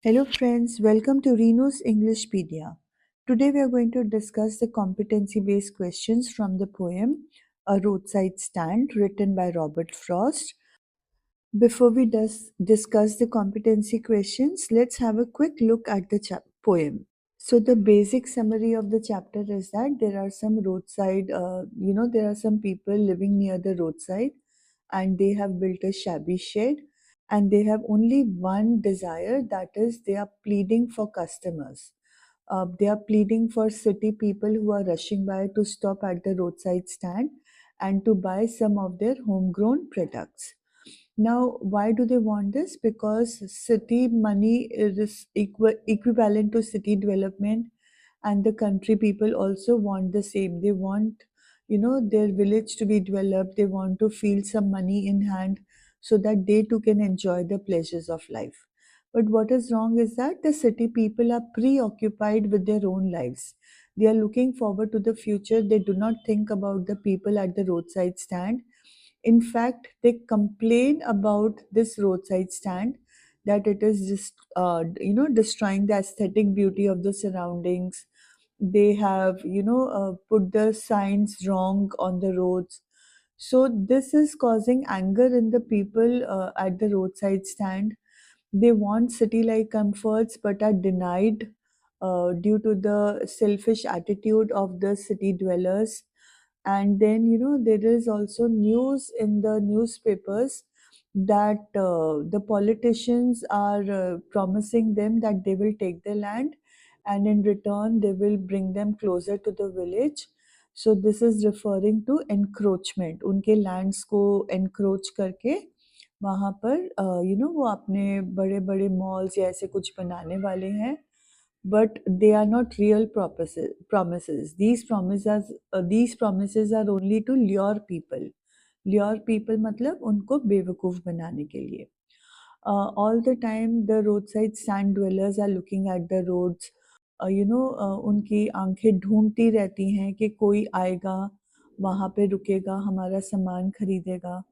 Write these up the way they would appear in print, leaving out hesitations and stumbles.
Hello friends, welcome to Reno's Englishpedia. Today we are going to discuss the competency-based questions from the poem A Roadside Stand written by Robert Frost. Before we discuss the competency questions, let's have a quick look at the poem. So the basic summary of the chapter is that there are some roadside, there are some people living near the roadside and they have built a shabby shed and they have only one desire, that is they are pleading for customers. They are pleading for city people who are rushing by to stop at the roadside stand and to buy some of their homegrown products. Now, why do they want this? Because city money is equivalent to city development, and the country people also want the same. They want, their village to be developed. They want to feel some money in hand so that they too can enjoy the pleasures of life. But what is wrong is that the city people are preoccupied with their own lives. They are looking forward to the future. They do not think about the people at the roadside stand. In fact, they complain about this roadside stand that it is just, destroying the aesthetic beauty of the surroundings. They have, put the signs wrong on the roads. So this is causing anger in the people at the roadside stand. They want city-like comforts but are denied due to the selfish attitude of the city dwellers. And then, there is also news in the newspapers that the politicians are promising them that they will take the land and in return they will bring them closer to the village. So this is referring to encroachment. उनके lands को encroach करके वहाँ पर वो अपने बड़े बड़े malls या ऐसे कुछ बनाने वाले हैं. But they are not real promises. These promises are only to lure people. Lure people मतलब उनको बेवकूफ़ बनाने के लिए. All the time the roadside stand dwellers are looking at the roads. उनकी आंखें ढूंढती रहती हैं कि कोई आएगा, वहाँ पे रुकेगा, हमारा सामान खरीदेगा.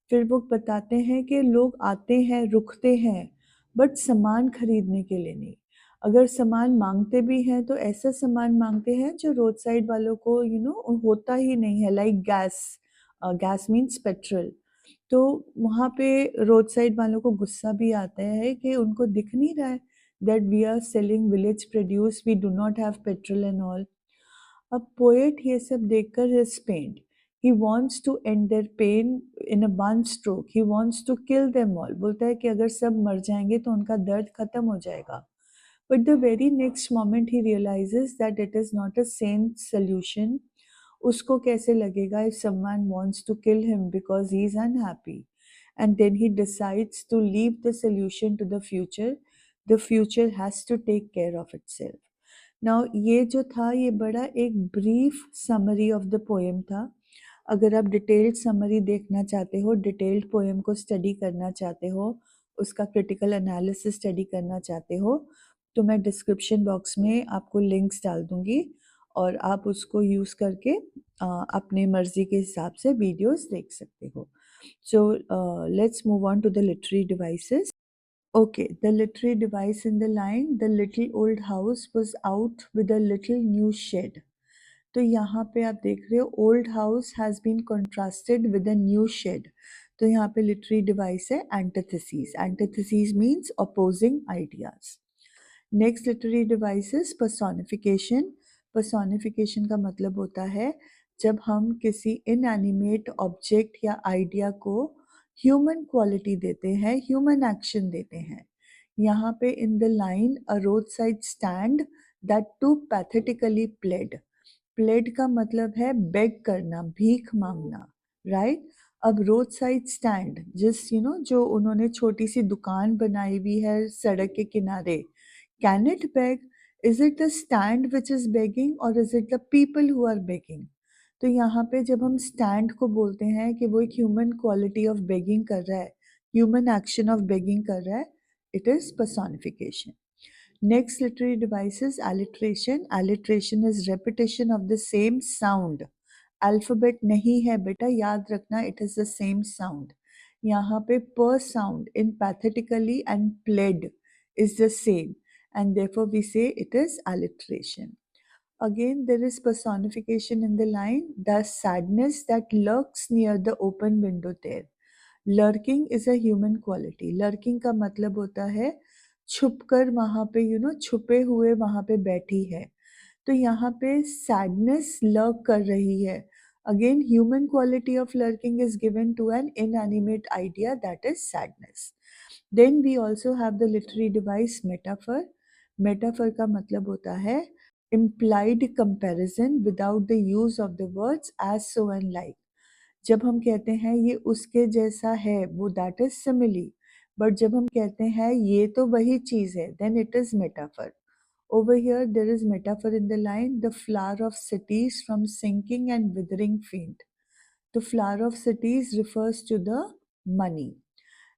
फिर वो बताते हैं कि लोग आते हैं, रुकते हैं, बट सामान खरीदने के लिए नहीं. अगर सामान मांगते भी हैं तो ऐसा सामान मांगते हैं जो रोड साइड वालों को होता ही नहीं है, like gas. Gas means petrol. तो वहाँ पे रोड साइड वालों को गुस्सा भी आता है कि उनको दिख नहीं रहा है that we are selling village produce, we do not have petrol and all. अब पोएट ये सब देखकर is pained. He wants to end their pain in a one stroke. He wants to kill them all. बोलता है कि अगर सब मर जाएंगे तो उनका दर्द खत्म हो जाएगा. But the very next moment he realizes that it is not a sane solution. उसको कैसे लगेगा if someone wants to kill him because he is unhappy? And then he decides to leave the solution to the future. The future has to take care of itself. Now ये जो था ये बड़ा एक brief summary of the poem था. अगर आप detailed summary देखना चाहते हो, डिटेल्ड पोएम को स्टडी करना चाहते हो, उसका क्रिटिकल एनालिसिस स्टडी करना चाहते हो, तो मैं डिस्क्रिप्शन बॉक्स में आपको लिंक्स डाल दूँगी और आप उसको यूज़ करके अपने मर्ज़ी के हिसाब से वीडियोज़ देख सकते हो. So let's move on to the literary devices. Okay, the literary device in the line, the little old house was out with a little new shed. तो यहाँ पे आप देख रहे हो old house has been contrasted with a new shade. तो यहाँ पे लिटरेरी डिवाइस है antithesis. Antithesis means opposing ideas. Next literary device is personification. Personification का मतलब होता है जब हम किसी इनएनिमेट ऑब्जेक्ट या आइडिया को ह्यूमन क्वालिटी देते हैं, ह्यूमन एक्शन देते हैं. यहाँ पे in the line a road side stand that too pathetically pled. Pled का मतलब है बेग करना, भीख मांगना, राइट. अब रोड साइड स्टैंड जो उन्होंने छोटी सी दुकान बनाई हुई है सड़क के किनारे, can it beg? Is it the stand which is begging और is it the people who are begging? तो यहाँ पे जब हम स्टैंड को बोलते हैं कि वो एक ह्यूमन क्वालिटी ऑफ बेगिंग कर रहा है, ह्यूमन एक्शन ऑफ बेगिंग कर रहा है, it is personification. Next literary device is alliteration. Alliteration is repetition of the same sound. Alphabet नहीं है बेटा, याद रखना, it is the same sound. यहाँ पे per sound in pathetically and pled is the same, and therefore we say it is alliteration. Again, there is personification in the line, the sadness that lurks near the open window there. Lurking is a human quality. Lurking का मतलब होता है छुपकर वहाँ पे छुपे हुए वहाँ पे बैठी है. तो यहाँ पे sadness lurk कर रही है. Again, human quality of lurking is given to an inanimate idea, that is sadness. Then we also have the literary device metaphor. Metaphor का मतलब होता है implied comparison without the use of the words as, so and like. जब हम कहते हैं ये उसके जैसा है, वो that is simile. But जब हम कहते हैं ये तो वही चीज है, then it is metaphor. Over here there is metaphor in the line, the flower of cities from sinking and withering faint. The flower of cities refers to the money.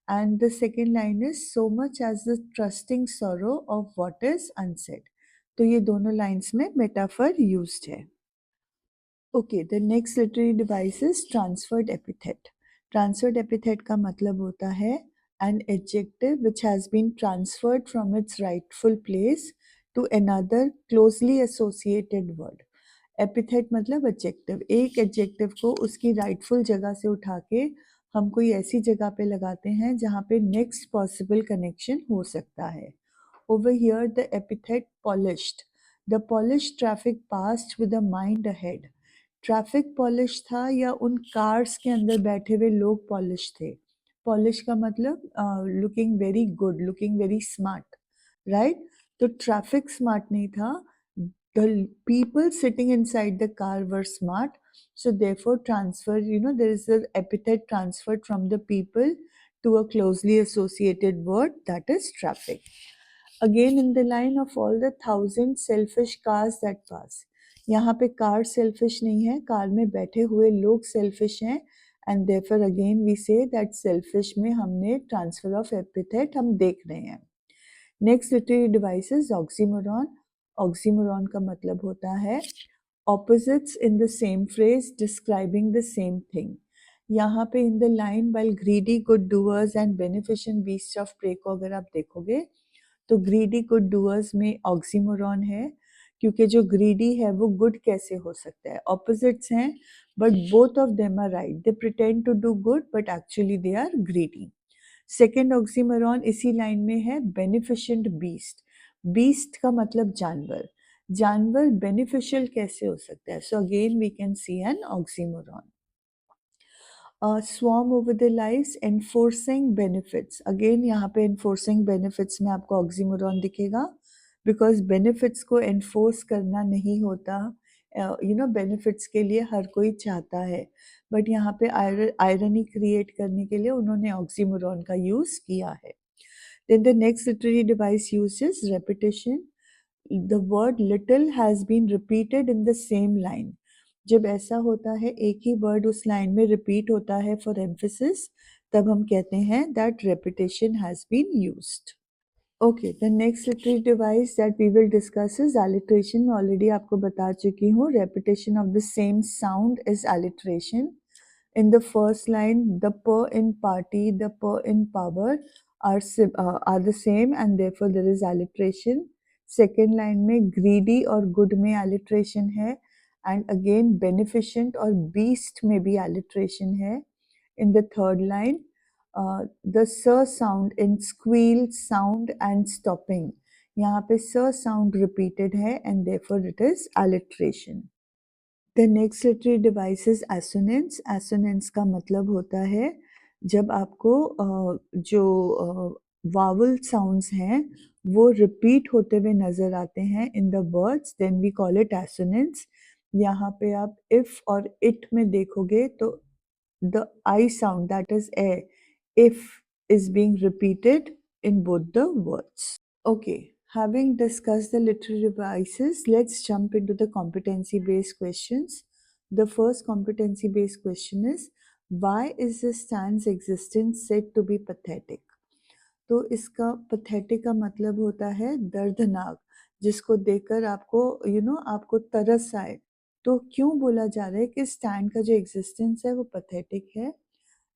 And the second line is so much as the trusting sorrow of what is unsaid. तो ये दोनों lines में metaphor used है. Okay, the next literary device is transferred epithet. Transferred epithet का मतलब होता है an adjective which has been transferred from its rightful place to another closely associated word. Epithet मतलब adjective. एक adjective को उसकी rightful जगह से उठा के हम कोई ऐसी जगह पे लगाते हैं जहाँ पे next possible connection हो सकता है. Over here the epithet polished. The polished traffic passed with a mind ahead. Traffic polish था या उन कार्स के अंदर बैठे हुए लोग पॉलिश थे. पॉलिश का मतलब looking very good, looking very smart, right. तो ट्रैफिक स्मार्ट नहीं था, the people sitting inside the car were smart. So therefore transfer, there is an epithet transferred from the people to a closely associated word, that is traffic. Again in the line of all the 1,000 selfish cars that pass. यहाँ पे car selfish नहीं है, car में बैठे हुए लोग selfish हैं, and therefore again we say that selfish में हमने ट्रांसफर ऑफ एपिथेट हम देख रहे हैं. Next literary device is oxymoron. Oxymoron का मतलब होता है opposites in the same phrase describing the same thing. यहाँ पे in the line while greedy good doers and beneficent beast of prey को अगर आप देखोगे तो ग्रीडी गुड डूअर्स में ऑक्सीमोरॉन है, क्योंकि जो ग्रीडी है वो गुड कैसे हो सकता है. ऑपोजिट्स हैं but both of them are right. They pretend to do good but actually they are greedy. Second oxymoron इसी लाइन में है बेनिफिशिएंट बीस्ट. बीस्ट का मतलब जानवर. जानवर बेनिफिशियल कैसे हो सकता है. So again we can see an oxymoron. swarm over the lives, enforcing benefits. Again यहाँ पे enforcing benefits में आपको oxymoron दिखेगा, because benefits को enforce करना नहीं होता. benefits के लिए हर कोई चाहता है, but यहाँ पे irony create करने के लिए उन्होंने oxymoron का use किया है. Then the next literary device uses repetition. The word little has been repeated in the same line. जब ऐसा होता है एक ही वर्ड उस लाइन में रिपीट होता है फॉर एम्फेसिस, तब हम कहते हैं that repetition has been used. Okay, the next literary device that we will discuss is alliteration. मैं ऑलरेडी आपको बता चुकी हूँ, repetition of the same sound is alliteration. In the first line, the per in party, the per in power are the same and therefore there is alliteration. Second line में greedy और good में alliteration है, and again beneficent और beast में भी alliteration है. In the third line, the sir sound in squeal, sound and stopping, यहाँ पे sir sound repeated है and therefore it is alliteration. The next literary device is assonance. Assonance का मतलब होता है जब आपको जो vowel sounds हैं वो repeat होते हुए नजर आते हैं in the words, then we call it assonance. यहाँ पे आप if और it में देखोगे तो the I sound, that is a, if is being repeated in both the words. Okay, having discussed the literary devices, let's jump into the competency-based questions. The first competency-based question is, why is the stand's existence said to be pathetic? तो इसका pathetic का मतलब होता है दर्दनाक, जिसको देखकर आपको आपको तरस आए. तो क्यों बोला जा रहा है कि स्टैंड का जो एग्जिस्टेंस है वो pathetic है?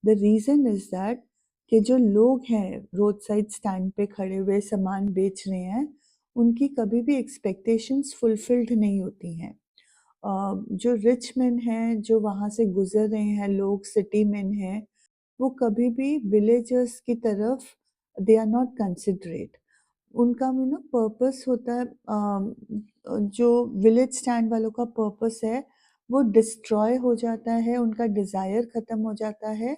The reason is that कि जो लोग हैं रोड साइड स्टैंड पे खड़े हुए सामान बेच रहे हैं, उनकी कभी भी एक्सपेक्टेशंस फुलफिल्ड नहीं होती हैं। जो रिच मैन हैं, जो वहाँ से गुज़र रहे हैं लोग, सिटी मैन हैं, वो कभी भी विलेजर्स की तरफ दे आर नॉट कंसिडरेट। उनका पर्पस होता है, जो विलेज स्टैंड वालों का पर्पस है वो डिस्ट्रॉय हो जाता है, उनका डिज़ायर ख़त्म हो जाता है,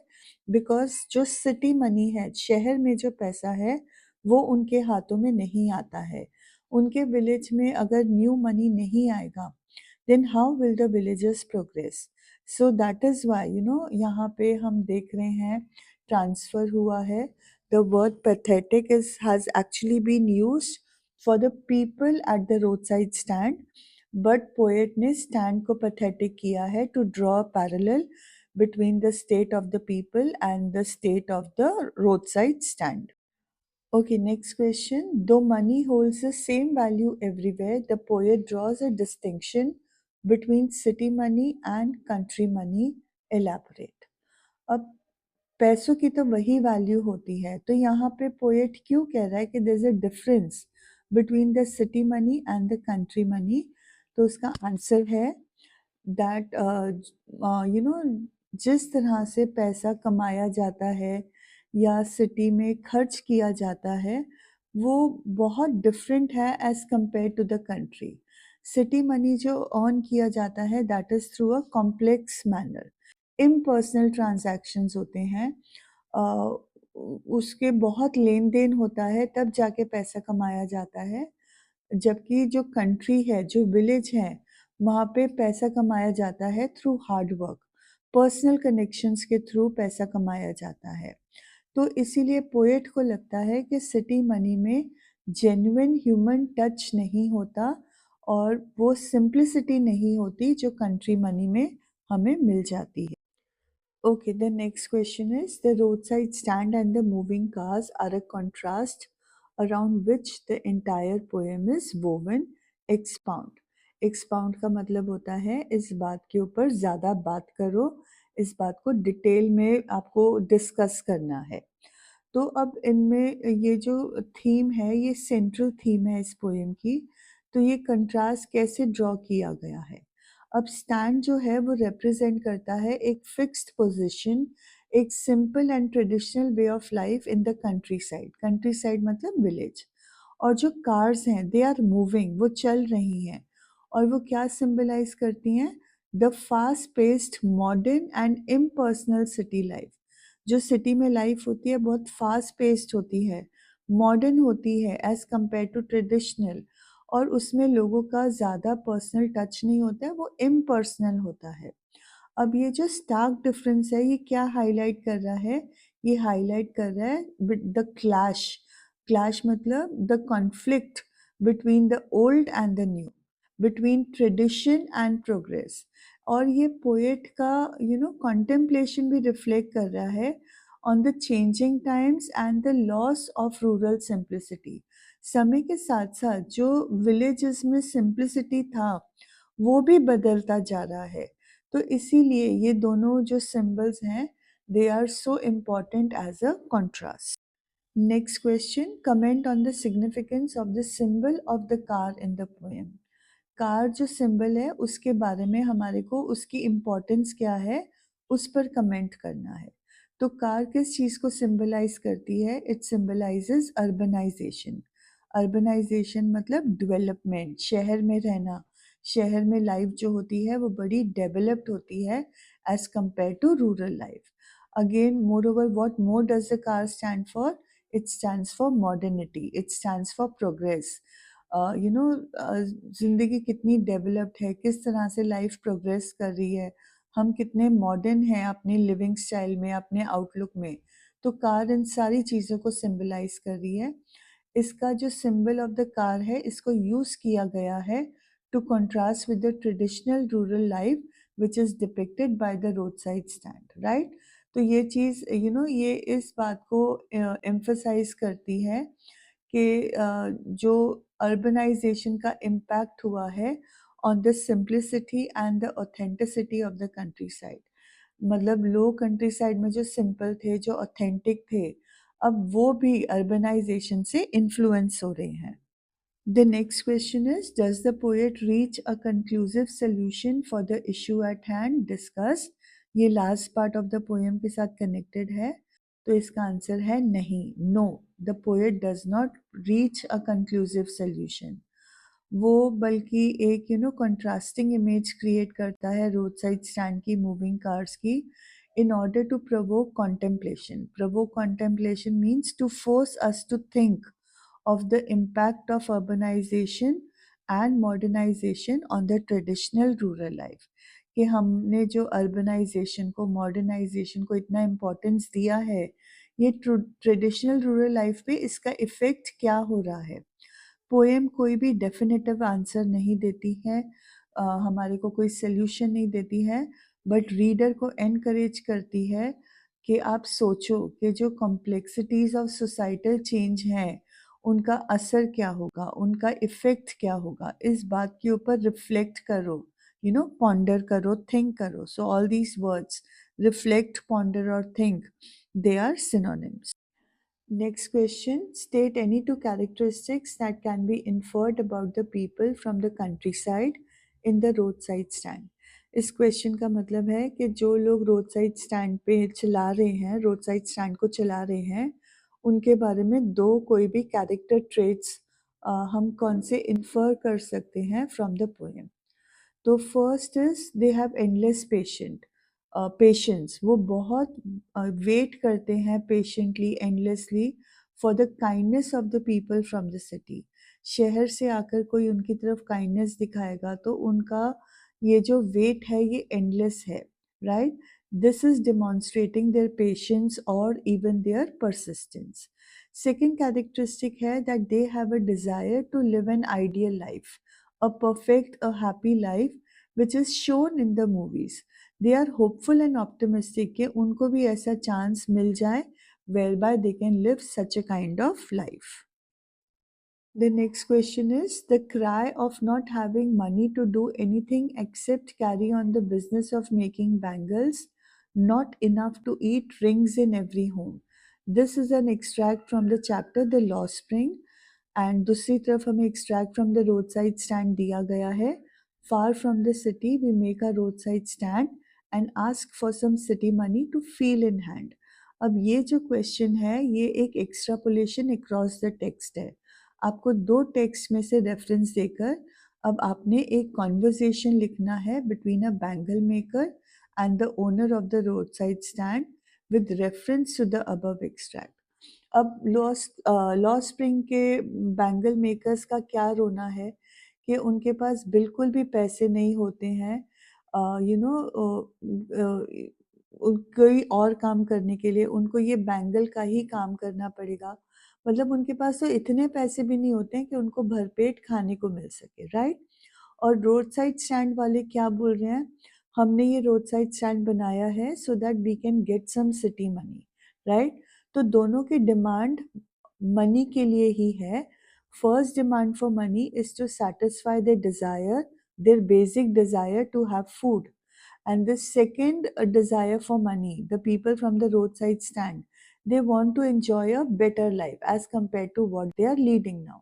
बिकॉज़ जो सिटी मनी है, शहर में जो पैसा है वो उनके हाथों में नहीं आता है। उनके विलेज में अगर न्यू मनी नहीं आएगा, then how will the villagers progress? So that is why यहाँ पे हम देख रहे हैं ट्रांसफ़र हुआ है। The word pathetic is has actually been used for the people at the roadside stand, but poet ने stand को pathetic किया है to draw a parallel between the state of the people and the state of the roadside stand. Okay, next question. Though money holds the same value everywhere, the poet draws a distinction between city money and country money. Elaborate. अब पैसों की तो वही value होती है, तो यहाँ पे पोएट क्यों कह रहा है कि there is a difference between the city money and the country money? तो उसका आंसर है दैट जिस तरह से पैसा कमाया जाता है या सिटी में खर्च किया जाता है वो बहुत डिफरेंट है as compare to the country. City money जो अर्न किया जाता है that is through a complex manner, impersonal transactions होते हैं, अ, उसके बहुत लेन-देन होता है तब जाके पैसा कमाया जाता है। जबकि जो कंट्री है, जो विलेज है, वहाँ पे पैसा कमाया जाता है through hard work, personal connections के थ्रू पैसा कमाया जाता है। तो इसीलिए पोएट को लगता है कि सिटी मनी में जेन्युइन ह्यूमन टच नहीं होता और वो सिंप्लिसिटी नहीं होती जो कंट्री मनी में हमें मिल जाती है। Okay, the next question is the roadside stand and the moving cars are a contrast around which the entire poem is woven. Expound. Expound का मतलब होता है इस बात के ऊपर ज़्यादा बात करो, इस बात को डिटेल में आपको डिस्कस करना है। तो अब इनमें ये जो थीम है ये सेंट्रल थीम है इस पोएम की, तो ये कंट्रास्ट कैसे ड्रॉ किया गया है? अब स्टैंड जो है वो रिप्रेजेंट करता है एक फिक्स्ड पोजीशन, एक simple and traditional way of life in the country side. Country side मतलब विलेज। और जो कार्स हैं दे आर मूविंग, वो चल रही हैं और वो क्या सिंबलाइज करती हैं? The fast paced modern and impersonal city life. जो सिटी में लाइफ होती है बहुत फास्ट पेस्ड होती है, मॉडर्न होती है एज़ कम्पेयर टू ट्रेडिशनल, और उसमें लोगों का ज़्यादा पर्सनल टच नहीं होता है, वो इम्पर्सनल होता है। अब ये जो स्टार्क डिफरेंस है ये क्या हाईलाइट कर रहा है? ये हाईलाइट कर रहा है द क्लैश। क्लैश मतलब the conflict between the old and the new, between tradition and progress. और ये पोएट का कॉन्टेम्पलेशन भी रिफ्लेक्ट कर रहा है on the changing times and the loss of rural simplicity. समय के साथ साथ जो विलेजेस में सिंप्लिसिटी था वो भी बदलता जा रहा है। तो इसीलिए ये दोनों जो सिंबल्स हैं they are so important as a contrast. Next question, comment on the significance of the symbol of the car in the poem. Car जो सिंबल है उसके बारे में हमारे को उसकी इम्पोर्टेंस क्या है उस पर कमेंट करना है। तो कार किस चीज़ को सिंबलाइज करती है? It symbolises urbanisation. अर्बनाइजेशन मतलब डेवलपमेंट, शहर में रहना। शहर में लाइफ जो होती है वो बड़ी डेवलप्ड होती है as compare to rural life. Again more over what more does the car stand for? It stands for modernity, it stands for progress. ज़िंदगी कितनी डेवलप्ड है, किस तरह से लाइफ प्रोग्रेस कर रही है, हम कितने मॉडर्न हैं अपने लिविंग स्टाइल में, अपने आउटलुक में। तो कार इन सारी चीज़ों को सिंबलाइज कर रही है। इसका जो सिंबल ऑफ द कार है इसको यूज़ किया गया है to contrast with the traditional rural life which is depicted by the road side stand, right? तो ये चीज़ ये इस बात को एम्फसाइज करती है कि जो अर्बनाइजेशन का इम्पैक्ट हुआ है on the simplicity and the authenticity of the country side. मतलब लोग कंट्री साइड में जो सिंपल थे, जो ऑथेंटिक थे, अब वो भी अर्बनाइजेशन से इन्फ्लुएंस हो रहे हैं। The next question is, does the poet reach a conclusive solution for the issue at hand? Discuss. ये last part of the poem के साथ कनेक्टेड है, तो इसका आंसर है नहीं, no, the poet does not reach a conclusive solution. वो बल्कि एक कंट्रास्टिंग इमेज क्रिएट करता है रोड साइड स्टैंड की, मूविंग कार्स की, in order to provoke contemplation. Provoke contemplation means to force us to think of the impact of urbanization and modernization on the traditional rural life. कि हमने जो urbanisation को, modernisation को इतना importance दिया है, ये ट्रेडिशनल रूरल लाइफ पे इसका इफ़ेक्ट क्या हो रहा है। पोएम कोई भी डेफिनेटिव आंसर नहीं देती है, हमारे को कोई सल्यूशन नहीं देती है, बट रीडर को एनकरेज करती है कि आप सोचो कि जो कॉम्प्लेक्सिटीज़ ऑफ सोसाइटल चेंज हैं, उनका असर क्या होगा, उनका इफ़ेक्ट क्या होगा, इस बात के ऊपर रिफ्लेक्ट करो, पॉन्डर करो, थिंक करो। So all these words, reflect, ponder और think, they are synonyms. Next question, state any two characteristics that can be inferred about the people from the countryside in the roadside stand. इस question का मतलब है कि जो लोग road side stand पे चला रहे हैं, रोड साइड स्टैंड को चला रहे हैं, उनके बारे में दो कोई भी कैरेक्टर ट्रेट्स हम कौन से इन्फर कर सकते हैं फ्रॉम द पोएम। तो first is they have endless patience, वो बहुत वेट करते हैं patiently, endlessly, for the kindness of the people from the city. शहर से आकर कोई उनकी तरफ काइंडनेस दिखाएगा तो उनका ये जो वेट है ये एंडलेस है, right. This is demonstrating their patience और even their persistence. Second characteristic है that they have a desire to live an ideal life, a perfect, a happy life, which is shown in the movies. They are hopeful and optimistic कि उनको भी ऐसा chance मिल जाए whereby they can live such a kind of life. The next question is the cry of not having money to do anything except carry on the business of making bangles, not enough to eat, rings in every home. This is an extract from the chapter The Lost Spring. And दूसरी तरफ हमें extract from the road side stand दिया गया है। Far from the city we make a road side stand and ask for some city money to feel in hand. अब ये जो question है ये एक एक्स्ट्रापोलेशन अक्रॉस द टेक्स्ट है। आपको दो टेक्स्ट में से रेफरेंस देकर अब आपने एक कॉन्वर्सेशन लिखना है between a bangle maker and the owner of the road side stand with reference to the above extract. अब लॉस्ट स्प्रिंग के बैंगल मेकर्स का क्या रोना है कि उनके पास बिल्कुल भी पैसे नहीं होते हैं, कोई और काम करने के लिए उनको ये बैंगल का ही काम करना पड़ेगा। मतलब उनके पास तो इतने पैसे भी नहीं होते हैं कि उनको भरपेट खाने को मिल सके, राइट। और रोड साइड स्टैंड वाले क्या बोल रहे हैं, हमने ये रोड साइड स्टैंड बनाया है so that we can get some city money, right. तो दोनों की डिमांड मनी के लिए ही है। First demand for money is to satisfy their desire, their basic desire to have food. And the second desire for money, the people from the roadside stand, they want to enjoy a better life as compared to what they are leading now.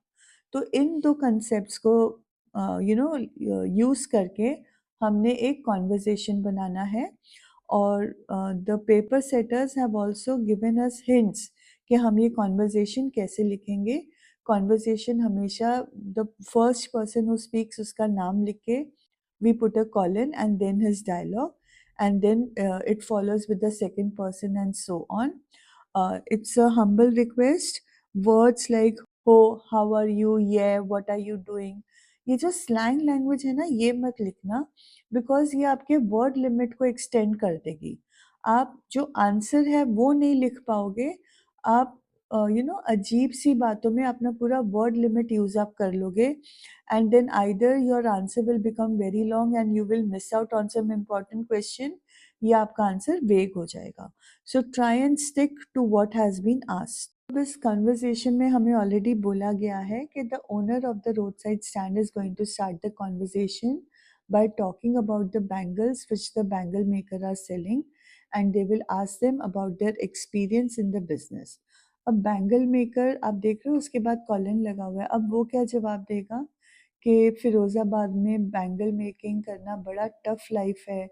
तो इन दो concepts को use करके हमने एक conversation बनाना है। और the paper setters have also given us hints कि हम ये कॉन्वर्जेशन कैसे लिखेंगे। कॉन्वर्जेशन हमेशा the first person who speaks उसका नाम लिख के we put a colon and then his dialogue, and then it follows with the second person and so on. It's a humble request. Words like हो, how are you, yeah, what are you doing, ये जो slang language है ना ये मत लिखना, because ये आपके वर्ड लिमिट को एक्सटेंड कर देगी। आप जो आंसर है वो नहीं लिख पाओगे, आप अजीब सी बातों में अपना पूरा वर्ड लिमिट यूज अप कर लोगे, and then either your answer will become very long and you will miss out on some important question, या आपका आंसर वेग हो जाएगा। So try and stick to what has been asked. इस conversation में हमें already बोला गया है कि the owner of the road side stand is going to start the conversation by talking about the bangles which the bangle maker are selling, and they will ask them about their experience in the business. अब bangle maker आप देख रहे हो उसके बाद colon लगा हुआ है, अब वो क्या जवाब देगा कि फिरोज़ाबाद में बैंगल मेकिंग करना बड़ा टफ लाइफ है,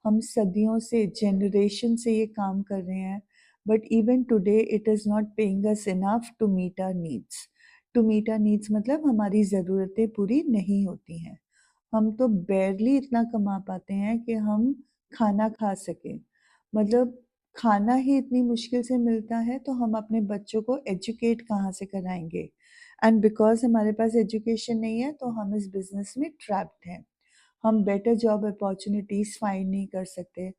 हम सदियों से जनरेशन से ये काम कर रहे हैं, but even today it is not paying us enough to meet our needs. To meet our needs मतलब हमारी ज़रूरतें पूरी नहीं होती हैं। हम तो बेयरली इतना कमा पाते हैं कि हम खाना खा सकें। मतलब खाना ही इतनी मुश्किल से मिलता है तो हम अपने बच्चों को एजुकेट कहाँ से कराएँगे? एंड बिकॉज़ हमारे पास एजुकेशन नहीं है तो हम इस बिज़नेस में ट्रैप्ड हैं। हम बेटर जॉब अपॉर्च्युनिटीज़ फाइंड नहीं कर सकते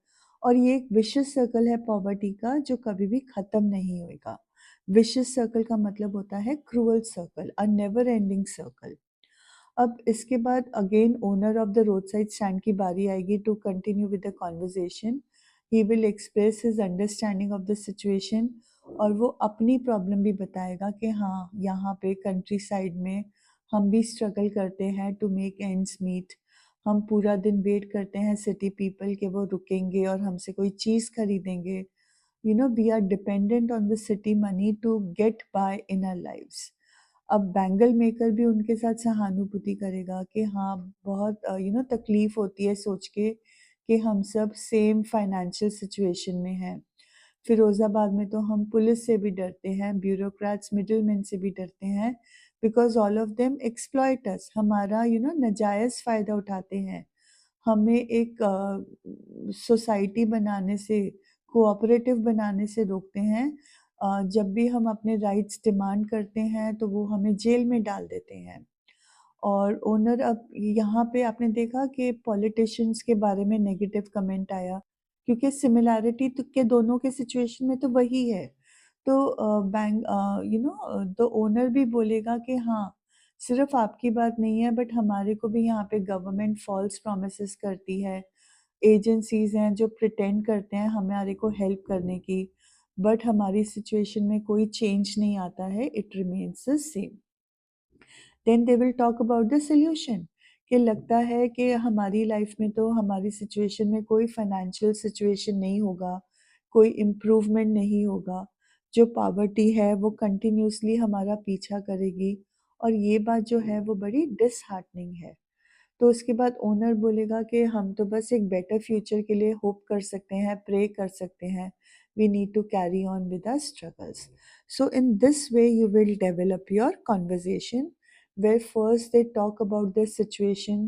और ये एक विशियस सर्कल है पॉवर्टी का जो कभी भी ख़त्म नहीं होएगा। विशियस सर्कल का मतलब होता है cruel circle, a never ending circle. अब इसके बाद again owner of the road side stand की बारी आएगी to continue with the conversation. He will express his understanding of the situation और वो अपनी प्रॉब्लम भी बताएगा कि हाँ, यहाँ पे कंट्री साइड में हम भी स्ट्रगल करते हैं टू मेक एंड्स मीट। हम पूरा दिन वेट करते हैं सिटी पीपल के वो रुकेंगे और हमसे कोई चीज़ खरीदेंगे। You know, we are dependent on the city money to get by in our lives. अब बैंगल मेकर भी उनके साथ सहानुभूति करेगा कि हाँ, बहुत तकलीफ़ होती है सोच के कि हम सब सेम फाइनेंशियल सिचुएशन में हैं। फिरोज़ाबाद में तो हम पुलिस से भी डरते हैं, ब्यूरोक्रेट्स, मिडलमैन से भी डरते हैं because all of them exploit us, हमारा नाजायज़ फ़ायदा उठाते हैं। हमें एक सोसाइटी बनाने से, कोऑपरेटिव बनाने से रोकते हैं। जब भी हम अपने राइट्स डिमांड करते हैं तो वो हमें जेल में डाल देते हैं। और ओनर अब यहाँ पे आपने देखा कि पॉलिटिशियंस के बारे में नेगेटिव कमेंट आया क्योंकि सिमिलैरिटी तो के दोनों के सिचुएशन में तो वही है। तो द ओनर भी बोलेगा कि हाँ, सिर्फ़ आपकी बात नहीं है बट हमारे को भी यहाँ पे गवर्नमेंट फ़ॉल्स प्रॉमिसेस करती है। एजेंसीज़ हैं जो प्रिटेंड करते हैं हमारे को हेल्प करने की, बट हमारी सिचुएशन में कोई चेंज नहीं आता है, it remains the same. Then they will talk about the solution कि लगता है कि हमारी लाइफ में तो हमारी सिचुएशन में कोई फाइनेंशियल सिचुएशन नहीं होगा, कोई इम्प्रूवमेंट नहीं होगा। जो पॉवर्टी है वो कंटिन्यूअसली हमारा पीछा करेगी और ये बात जो है वो बड़ी डिसहार्टनिंग है। तो उसके बाद ओनर बोलेगा कि हम तो बस एक बेटर फ्यूचर के लिए होप कर सकते हैं, प्रे कर सकते हैं। We need to carry on with our struggles. So in this way you will develop your conversation where first they talk about their situation,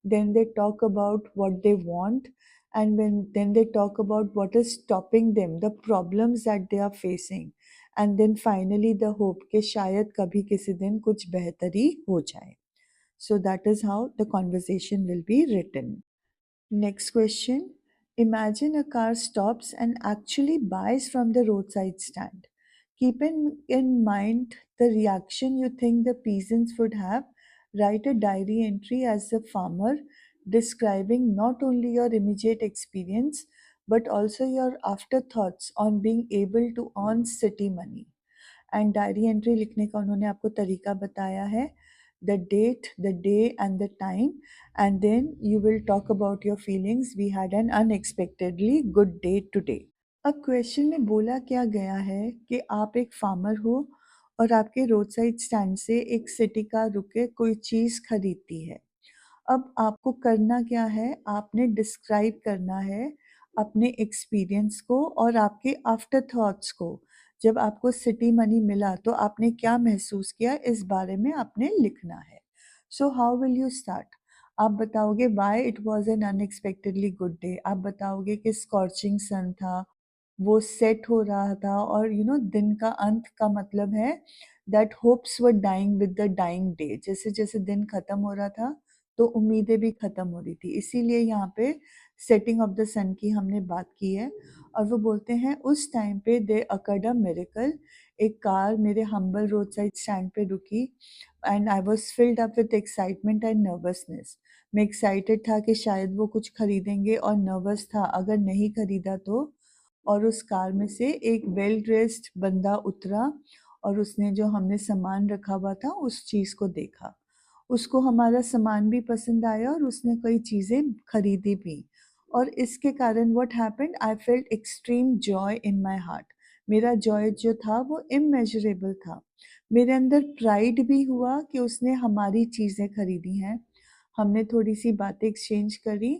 then they talk about what they want, and then they talk about what is stopping them, the problems that they are facing, and then finally the hope कि शायद कभी किसी दिन कुछ बेहतरी हो जाए. So that is how the conversation will be written. Next question. Imagine a car stops and actually buys from the roadside stand. Keep in mind the reaction you think the peasants would have. Write a diary entry as a farmer describing not only your immediate experience but also your afterthoughts on being able to earn city money. And diary entry लिखने का उन्होंने आपको तरीका बताया है, the date, the day and the time, and then you will talk about your feelings, we had an unexpectedly good day today. अब question में बोला क्या गया है कि आप एक फार्मर हो और आपके रोड साइड स्टैंड से एक सिटी कार रुक के कोई चीज़ खरीदती है। अब आपको करना क्या है, आपने डिस्क्राइब करना है अपने एक्सपीरियंस को और आपके आफ्टर थॉट्स को। जब आपको सिटी मनी मिला तो आपने क्या महसूस किया इस बारे में आपने लिखना है। So how will you start? आप बताओगे why it was an unexpectedly good day. आप बताओगे कि स्कॉर्चिंग सन था, वो सेट हो रहा था और दिन का अंत का मतलब है that hopes were dying with the dying day. जैसे-जैसे दिन खत्म हो रहा था तो उम्मीदें भी ख़त्म हो रही थी। इसीलिए यहाँ पे सेटिंग ऑफ द सन की हमने बात की है और वो बोलते हैं उस टाइम पे देयर अकर्ड अ मिरेकल। एक कार मेरे हम्बल रोड साइड स्टैंड पे रुकी and I was filled up with excitement and nervousness. मैं एक्साइटेड था कि शायद वो कुछ खरीदेंगे और नर्वस था अगर नहीं खरीदा तो। और उस कार में से एक वेल ड्रेस्ड बंदा उतरा और उसने जो हमने सामान रखा हुआ था उस चीज़ को देखा। उसको हमारा सामान भी पसंद आया और उसने कई चीज़ें खरीदी भी और इसके कारण what happened, I felt extreme joy in my heart. मेरा जॉय जो था वो इमेजरेबल था। मेरे अंदर प्राइड भी हुआ कि उसने हमारी चीज़ें खरीदी हैं। हमने थोड़ी-सी बातें एक्सचेंज करी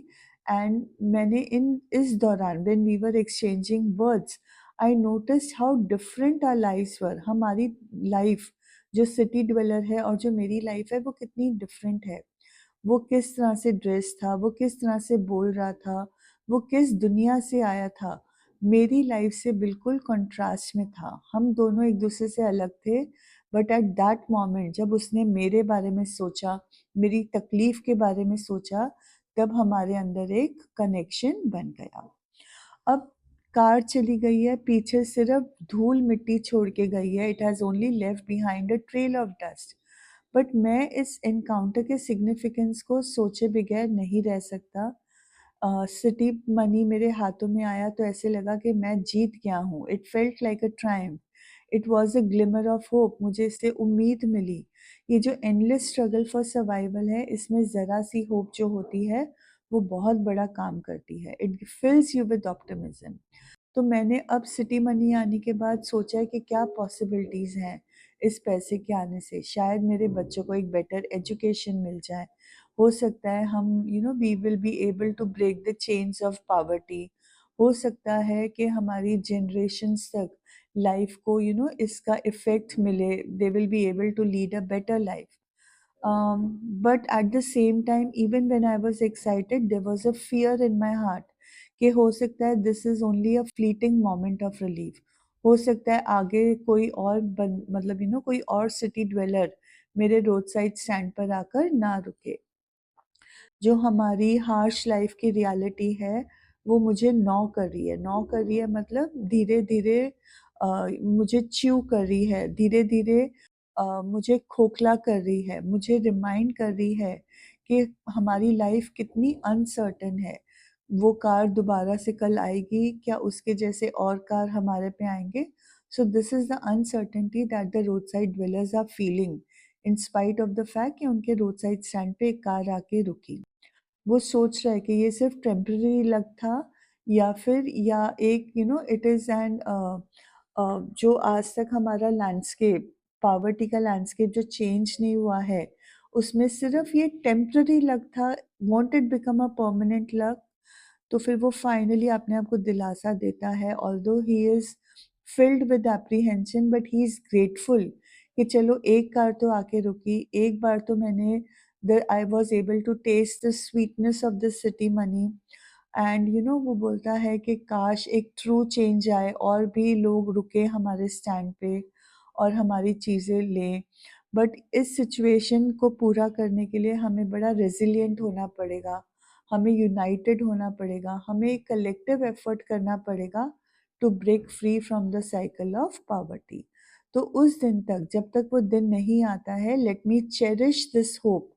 एंड मैंने इन इस दौरान when we were exchanging words, I noticed how different our lives were. हमारी लाइफ जो सिटी ड्वेलर है और जो मेरी लाइफ है वो कितनी डिफरेंट है। वो किस तरह से ड्रेस था, वो किस तरह से बोल रहा था, वो किस दुनिया से आया था, मेरी लाइफ से बिल्कुल कॉन्ट्रास्ट में था। हम दोनों एक दूसरे से अलग थे, बट एट दैट मोमेंट जब उसने मेरे बारे में सोचा, मेरी तकलीफ़ के बारे में सोचा, तब हमारे अंदर एक कनेक्शन बन गया। अब कार चली गई है, पीछे सिर्फ़ धूल-मिट्टी छोड़ के गई है, it has only left behind a trail of dust. But मैं इस एनकाउंटर के सिग्निफिकेंस को सोचे बगैर नहीं रह सकता। सिटी मनी मेरे हाथों में आया तो ऐसे लगा कि मैं जीत गया हूँ। It felt like a Triumph. It was a glimmer of hope. मुझे इससे उम्मीद मिली। ये जो एंडलेस स्ट्रगल फॉर सर्वाइवल है, इसमें ज़रा-सी होप जो होती है, वो बहुत बड़ा काम करती है। It fills you with optimism. तो मैंने अब सिटी मनी आने के बाद सोचा है कि क्या पॉसिबिलिटीज़ हैं इस पैसे के आने से। शायद मेरे बच्चों को एक बेटर एजुकेशन मिल जाए। हो सकता है हम we will be able to break the chains of poverty. हो सकता है कि हमारी जनरेशन्स तक लाइफ को इसका इफ़ेक्ट मिले। They will be able to lead a better life. But at the same time, even when I was excited, there was a fear in my heart कि हो सकता है this is only a fleeting moment of relief। हो सकता है आगे कोई और मतलब कोई और सिटी ड्वेलर मेरे रोड साइड स्टैंड पर आकर ना रुके। जो हमारी हार्श लाइफ की रियलिटी है, वो मुझे नॉ कर रही है। नॉ कर रही है मतलब धीरे-धीरे मुझे च्यू कर रही है, धीरे-धीरे मुझे खोखला कर रही है, मुझे रिमाइंड कर रही है कि हमारी लाइफ कितनी अनसर्टेन है। वो कार दोबारा से कल आएगी, क्या उसके जैसे और कार हमारे पे आएँगे? So this is the uncertainty that the road side dwellers are feeling in spite of the fact कि उनके रोड साइड स्टैंड पे एक कार आके रुकी। वो सोच रहा है कि ये सिर्फ़ टेम्परेरी लक था या फिर या एक इट इज़ एन जो आज तक हमारा लैंडस्केप, पॉवर्टी का लैंडस्केप जो चेंज नहीं हुआ है, उसमें सिर्फ़ ये टेम्परेरी लक था, want it become a permanent luck? तो फिर वो फाइनली अपने आप को दिलासा देता है, although he is filled with apprehension but he is grateful कि चलो एक कार तो आके रुकी, एक बार तो मैंने I was able to taste the sweetness of the city money। And वो बोलता है कि काश एक ट्रू चेंज आए और भी लोग रुके हमारे स्टैंड पे और हमारी चीज़ें लें। बट इस सिचुएशन को पूरा करने के लिए हमें बड़ा रेज़िलिएंट होना पड़ेगा, हमें यूनाइटेड होना पड़ेगा, हमें एक कलेक्टिव एफ़र्ट करना पड़ेगा to break free from the cycle of poverty. तो उस दिन तक, जब तक वो दिन नहीं आता है, let me cherish this hope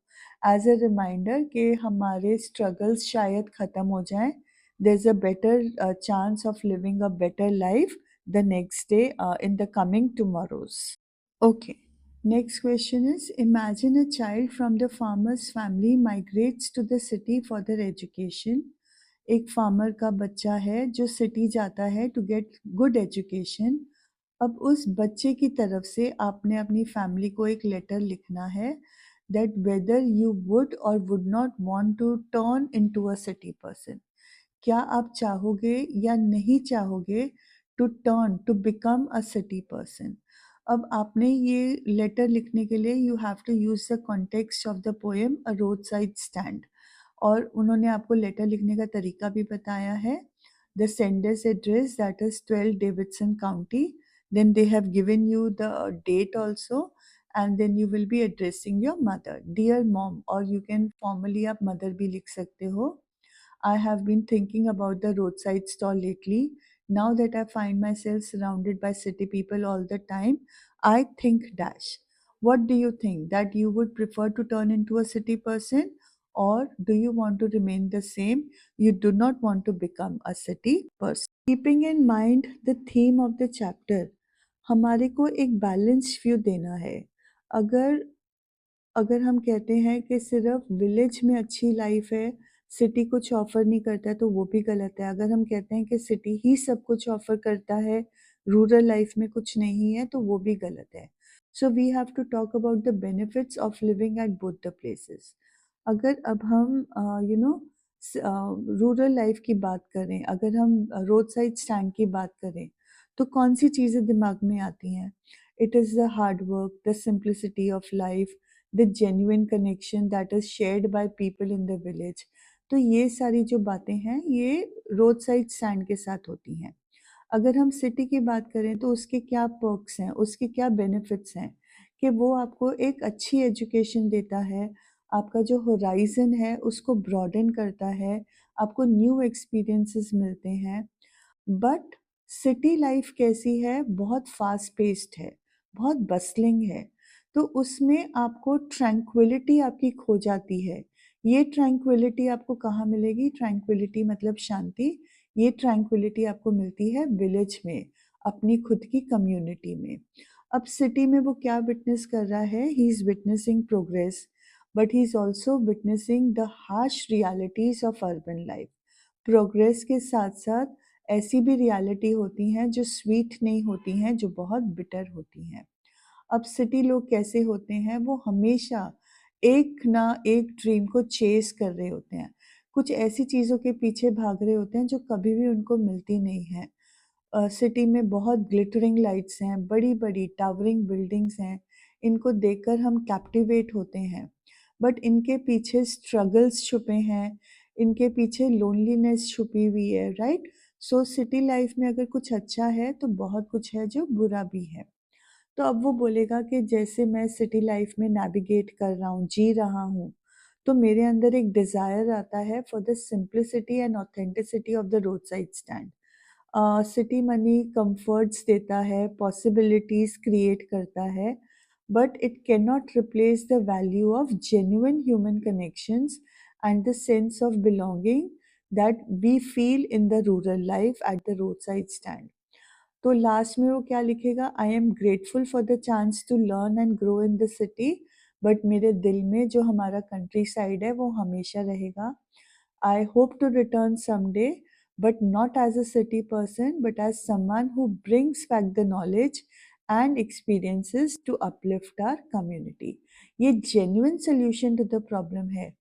as a reminder कि हमारे स्ट्रगल्स शायद ख़त्म हो जाएँ। There is a better chance of living a better life the next day in the coming tomorrows. Okay. Next question is, imagine a child from the farmer's family migrates to the city for their education. एक farmer का बच्चा है जो city जाता है to get good education. अब उस बच्चे की तरफ से आपने अपनी फैमिली को एक लेटर लिखना है that whether you would or would not want to turn into a city person. क्या आप चाहोगे या नहीं चाहोगे to turn to become a city person? अब आपने ये लेटर लिखने के लिए you have to use the context of the poem a road side stand. और उन्होंने आपको लेटर लिखने का तरीका भी बताया है। The sender's address that is 12 Davidson county, then they have given you the date also and then you will be addressing your mother, dear mom, or you can formally आप मदर भी लिख सकते हो। I have been thinking about the roadside stall lately. Now that I find myself surrounded by city people all the time, I think dash. What do you think? That you would prefer to turn into a city person, or do you want to remain the same? You do not want to become a city person. Keeping in mind the theme of the chapter, हमारे को एक balance view देना है। अगर अगर हम कहते हैं कि सिर्फ विलेज में अच्छी लाइफ है, सिटी कुछ ऑफ़र नहीं करता है तो वो भी गलत है। अगर हम कहते हैं कि सिटी ही सब कुछ ऑफ़र करता है, रूरल लाइफ़ में कुछ नहीं है, तो वो भी गलत है। So we have to talk about the benefits of living at both the places. अगर अब हम रूरल लाइफ़ की बात करें, अगर हम रोड साइड स्टैंड की बात करें, तो कौन-सी चीज़ें दिमाग में आती हैं? It is the hard work, the simplicity of life, the genuine connection that is shared by people in the village. तो ये सारी जो बातें हैं, ये रोड साइड स्टैंड के साथ होती हैं। अगर हम सिटी की बात करें तो उसके क्या पर्क्स हैं, उसके क्या बेनिफिट्स हैं कि वो आपको एक अच्छी एजुकेशन देता है, आपका जो होराइज़न है उसको ब्रॉडेन करता है, आपको न्यू एक्सपीरियंसेस मिलते हैं। बट सिटी लाइफ कैसी है? बहुत फ़ास्ट पेस्ड है, बहुत बस्टलिंग है, तो उसमें आपको ट्रैंक्विलिटी आपकी खो जाती है। ये ट्रैंक्विलिटी आपको कहाँ मिलेगी? ट्रैंक्विलिटी मतलब शांति, ये ट्रैंक्विलिटी आपको मिलती है विलेज में, अपनी खुद की कम्युनिटी में। अब सिटी में वो क्या विटनेस कर रहा है? He is witnessing progress, but he is also witnessing the harsh realities of urban life. Progress के साथ-साथ ऐसी भी रियलिटी होती हैं जो स्वीट नहीं होती हैं, जो बहुत बिटर होती हैं। अब सिटी लोग कैसे होते हैं? वो हमेशा एक ना एक ड्रीम को चेज़ कर रहे होते हैं। कुछ ऐसी चीज़ों के पीछे भाग रहे होते हैं जो कभी भी उनको मिलती नहीं हैं। सिटी में बहुत ग्लिटरिंग लाइट्स हैं, बड़ी-बड़ी टावरिंग बिल्डिंग्स हैं, इनको देखकर हम कैप्टिवेट होते हैं। बट इनके पीछे स्ट्रगल्स छुपे हैं, इनके पीछे लोनलीनेस छुपी हुई है, राइट? सो सिटी लाइफ में अगर कुछ अच्छा है, तो बहुत कुछ है जो बुरा भी है। तो अब वो बोलेगा कि जैसे मैं सिटी लाइफ में नेविगेट कर रहा हूँ, जी रहा हूँ, तो मेरे अंदर एक डिज़ायर आता है for the simplicity and authenticity of the road side stand. City money comforts देता है, पॉसिबिलिटीज़ क्रिएट करता है, but it can not replace the value of genuine human connections and the sense of belonging that we feel in the rural life at the road side stand. तो last में वो क्या लिखेगा? I am grateful for the chance to learn and grow in the city, but मेरे दिल में जो हमारा कंट्री साइड है वो हमेशा रहेगा। I hope to return someday, but not as a city person, but as someone who brings back the knowledge and experiences to uplift our community. ये genuine solution to the problem है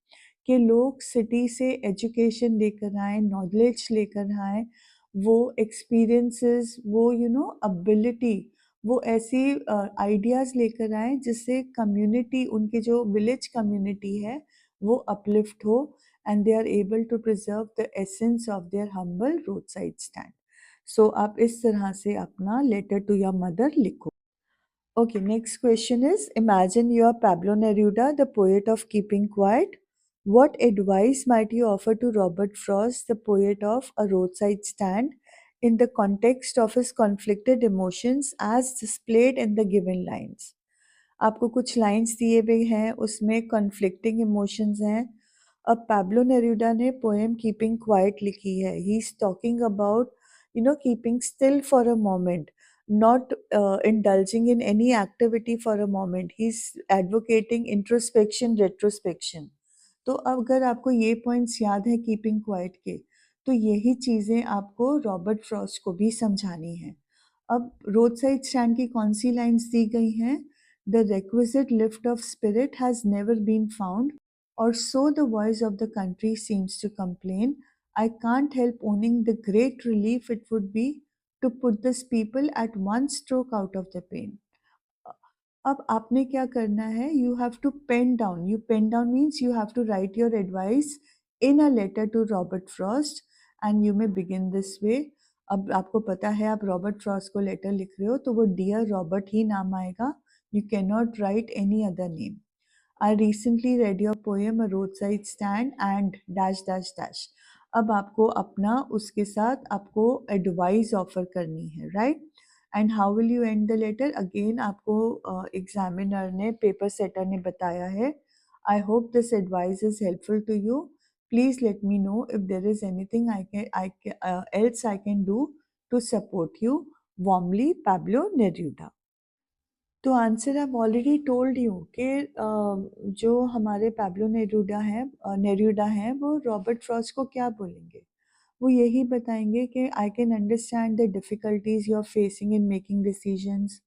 कि लोग city से education लेकर आएँ, knowledge लेकर आएँ, वो एक्सपीरियंसेस, वो एबिलिटी, वो ऐसी आइडियाज़ लेकर आएँ जिससे कम्युनिटी, उनकी जो विलेज कम्युनिटी है, वो अपलिफ्ट हो and they are able to preserve the essence of their humble roadside stand. So आप इस तरह से अपना letter to your mother लिखो. Okay, next question is, imagine you are Pablo Neruda, the poet of keeping quiet. What advice might you offer to Robert Frost, the poet of A Roadside Stand, in the context of his conflicted emotions as displayed in the given lines? आपको कुछ lines दिए हुए हैं, उसमें conflicting emotions हैं। अब Pablo नेरूडा ने poem keeping quiet लिखी है। He is talking about keeping still for a moment, not indulging in any activity for a moment. He's advocating introspection, retrospection. तो अगर आपको ये पॉइंट्स याद है कीपिंग क्वाइट के, तो यही चीज़ें आपको रॉबर्ट फ्रॉस्ट को भी समझानी है। अब रोड साइड स्टैंड की कौन सी लाइन्स दी गई हैं? The requisite lift of spirit has never been found, or so the voice of the country seems to complain. I can't help owning the great relief it would be to put this people at one stroke out of the pain. अब आपने क्या करना है? You have to pen down, you pen down means you have to write your advice in a letter to Robert Frost and you may begin this way. अब आपको पता है आप रॉबर्ट फ्रॉस्ट को लेटर लिख रहे हो तो वो डियर रॉबर्ट ही नाम आएगा, you can not right any other name. I recently read your poem A Roadside Stand and dash dash dash. अब आपको अपना उसके साथ आपको एडवाइस ऑफर करनी है, right? And how will you end the letter? Again आपको एग्जामिनर ने, पेपर सेटर ने बताया है, I hope this advice is helpful to you, please let me know if there is anything else I can do to support you. Warmly, Pablo Neruda. तो answer I have already told you कि जो हमारे Pablo Neruda हैं वो Robert Frost को क्या बोलेंगे? वो यही बताएंगे कि I can understand the difficulties you are facing in making decisions.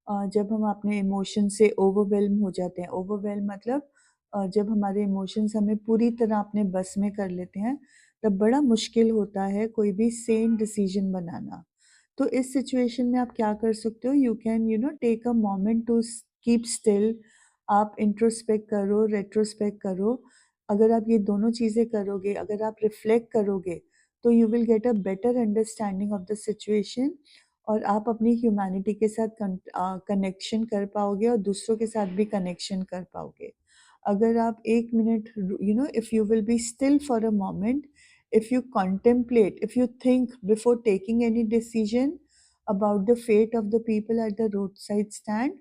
जब हम अपने इमोशन से ओवरवेल्म हो जाते हैं, ओवरवेल्म मतलब जब हमारे इमोशंस हमें पूरी तरह अपने बस में कर लेते हैं, तब बड़ा मुश्किल होता है कोई भी सेन डिसीजन बनाना। तो इस सिचुएशन में आप क्या कर सकते हो? You can take a moment to keep still. आप इंट्रोस्पेक्ट करो, रेट्रोस्पेक्ट करो। अगर आप ये दोनों चीज़ें करोगे, अगर आप रिफ्लेक्ट करोगे, तो you will get a better understanding of the situation और आप अपनी ह्यूमैनिटी के साथ कनेक्शन कर पाओगे और दूसरों के साथ भी कनेक्शन कर पाओगे। अगर आप 1 minute if you will be still for a moment, if you contemplate, if you think before taking any decision about the fate of the people at the roadside stand,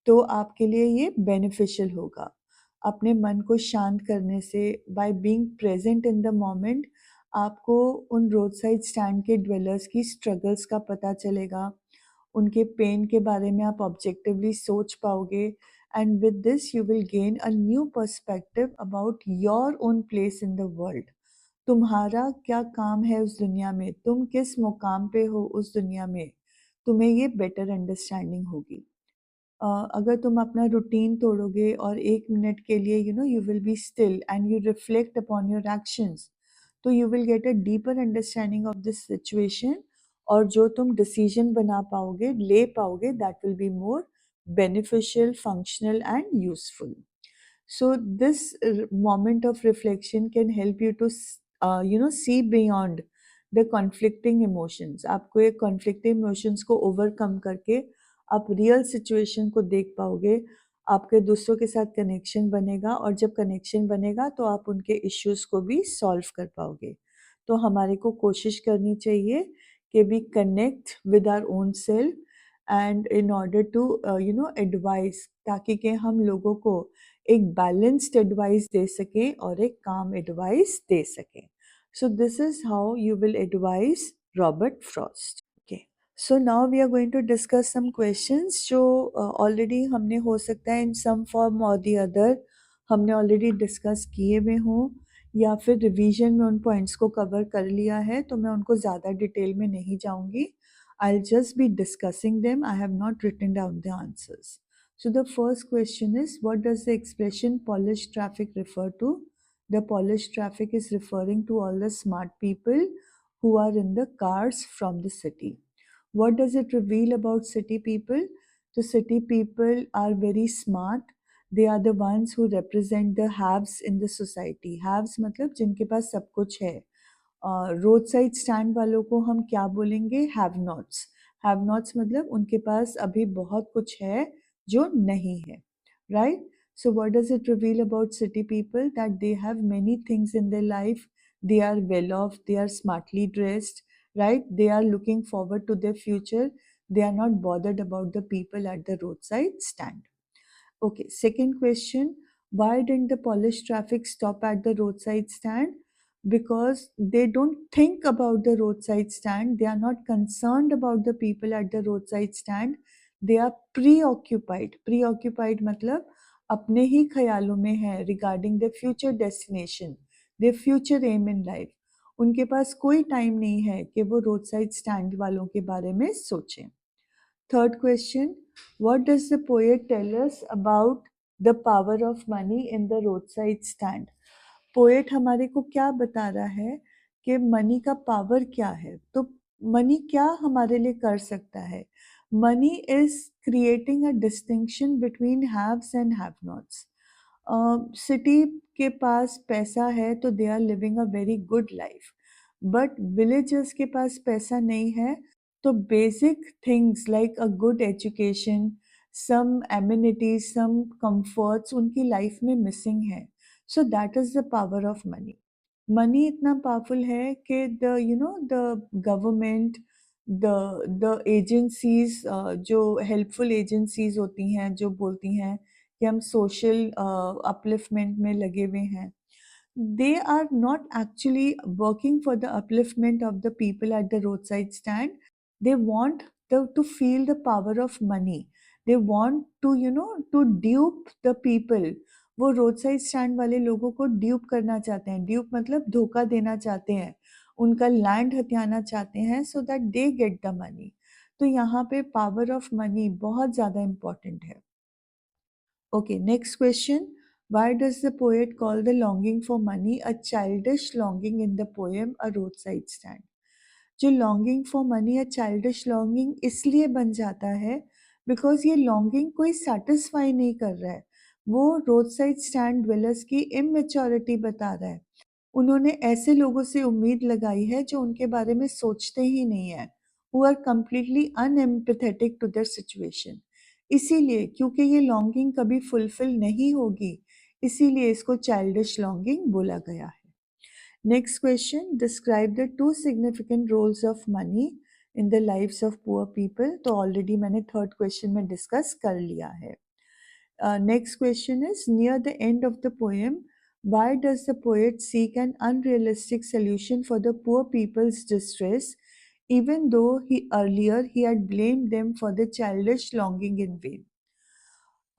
तो आपके लिए ये बेनिफिशियल होगा। अपने मन को शांत करने से, by being present in the moment, आपको उन रोड साइड स्टैंड के ड्वेलर्स की स्ट्रगल्स का पता चलेगा, उनके पेन के बारे में आप ऑब्जेक्टिवली सोच पाओगे and with this you will gain a new perspective about your own place in the world. तुम्हारा क्या काम है उस दुनिया में, तुम किस मुकाम पे हो उस दुनिया में, तुम्हें ये बेटर अंडरस्टैंडिंग होगी। अगर तुम अपना रूटीन तोड़ोगे और 1 मिनट के लिए you will be still and you reflect upon your actions, तो you will get a deeper understanding of this situation और जो तुम डिसीजन बना पाओगे, ले पाओगे, that will be more beneficial, functional and useful. So this moment of reflection can help you to see beyond the conflicting emotions. आपको ये conflicting emotions को overcome करके आप real situation को देख पाओगे, आपके दूसरों के साथ connection बनेगा और जब connection बनेगा तो आप उनके issues को भी solve कर पाओगे। तो हमारे को कोशिश करनी चाहिए कि we connect with our own self and in order to advise, ताकि कि हम लोगों को एक बैलेंस्ड एडवाइस दे सकें और एक काम एडवाइस दे सकें। So this is how you will advise Robert Frost. Okay, so now we are going to discuss some questions जो ऑलरेडी हमने हो सकता है in some form or the other हमने ऑलरेडी डिस्कस किए हुए हों या फिर रिवीजन में उन पॉइंट्स को कवर कर लिया है, तो मैं उनको ज़्यादा डिटेल में नहीं जाऊंगी। I'll just be discussing them. I have not written down the answers. So the first question is, what does the expression polished traffic refer to? The polished traffic is referring to all the smart people who are in the cars from the city. What does it reveal about city people? The city people are very smart. They are the ones who represent the haves in the society. Haves मतलब जिनके पास सब कुछ है। Road side stand वालों को हम क्या बोलेंगे? Have nots. हैव नॉट्स मतलब उनके पास अभी बहुत कुछ है जो नहीं है, right? So what does it reveal about city people? That they have many things in their life. They are well off, they are smartly dressed, right? They are looking forward to their future. They are not bothered about the people at the roadside stand. Okay, second question. Why didn't the polished traffic stop at the roadside stand? Because they don't think about the roadside stand. They are not concerned about the people at the roadside stand. They are preoccupied. Preoccupied मतलब अपने ही ख्यालों में है regarding their future destination, their future aim in life. उनके पास कोई time नहीं है कि वो रोड साइड स्टैंड वालों के बारे में सोचें। Third question, what does the poet tell us about the power of money in the roadside stand? Poet हमारे को क्या बता रहा है कि मनी का पावर क्या है? तो मनी क्या हमारे लिए कर सकता है? Money is creating a distinction between haves and have nots. City के पास पैसा है तो they are living a very good life, but villagers के पास पैसा नहीं है तो basic things like a good education, some amenities, some comforts उनकी लाइफ में मिसिंग है। So that is the power of money. Money इतना पावरफुल है कि द गवर्नमेंट, द एजेंसीज, जो हेल्पफुल एजेंसीज होती हैं जो बोलती हैं कि हम सोशल अपलिफ्टमेंट में लगे हुए हैं, they are not actually working for the upliftment of the people at the roadside stand. They want to feel the power of money. They want to to dupe the people. वो road side stand वाले लोगों को dupe करना चाहते हैं। Dupe मतलब धोखा देना चाहते हैं, उनका लैंड हथियाना चाहते हैं so that they get the money. तो यहाँ पे पावर ऑफ मनी बहुत ज़्यादा इम्पॉर्टेंट है। Okay, next question. Why does the poet call the longing for money a childish longing in the poem A Roadside Stand? जो longing for money या childish longing इसलिए बन जाता है बिकॉज ये लॉन्गिंग कोई सेटिस्फाई नहीं कर रहा है, वो रोड साइड स्टैंड ड्वेलर्स की इमेच्योरिटी बता रहा है। उन्होंने ऐसे लोगों से उम्मीद लगाई है जो उनके बारे में सोचते ही नहीं है, who are completely unempathetic to their situation. इसीलिए क्योंकि ये लॉन्गिंग कभी फुलफिल नहीं होगी, इसीलिए इसको चाइल्डिश लॉन्गिंग बोला गया है। Next question, describe the two significant roles of money in the lives of poor people. तो already मैंने third question में discuss कर लिया है। Next question is, near the end of the poem, why does the poet seek an unrealistic solution for the poor people's distress, even though he had blamed them for the childish longing in vain?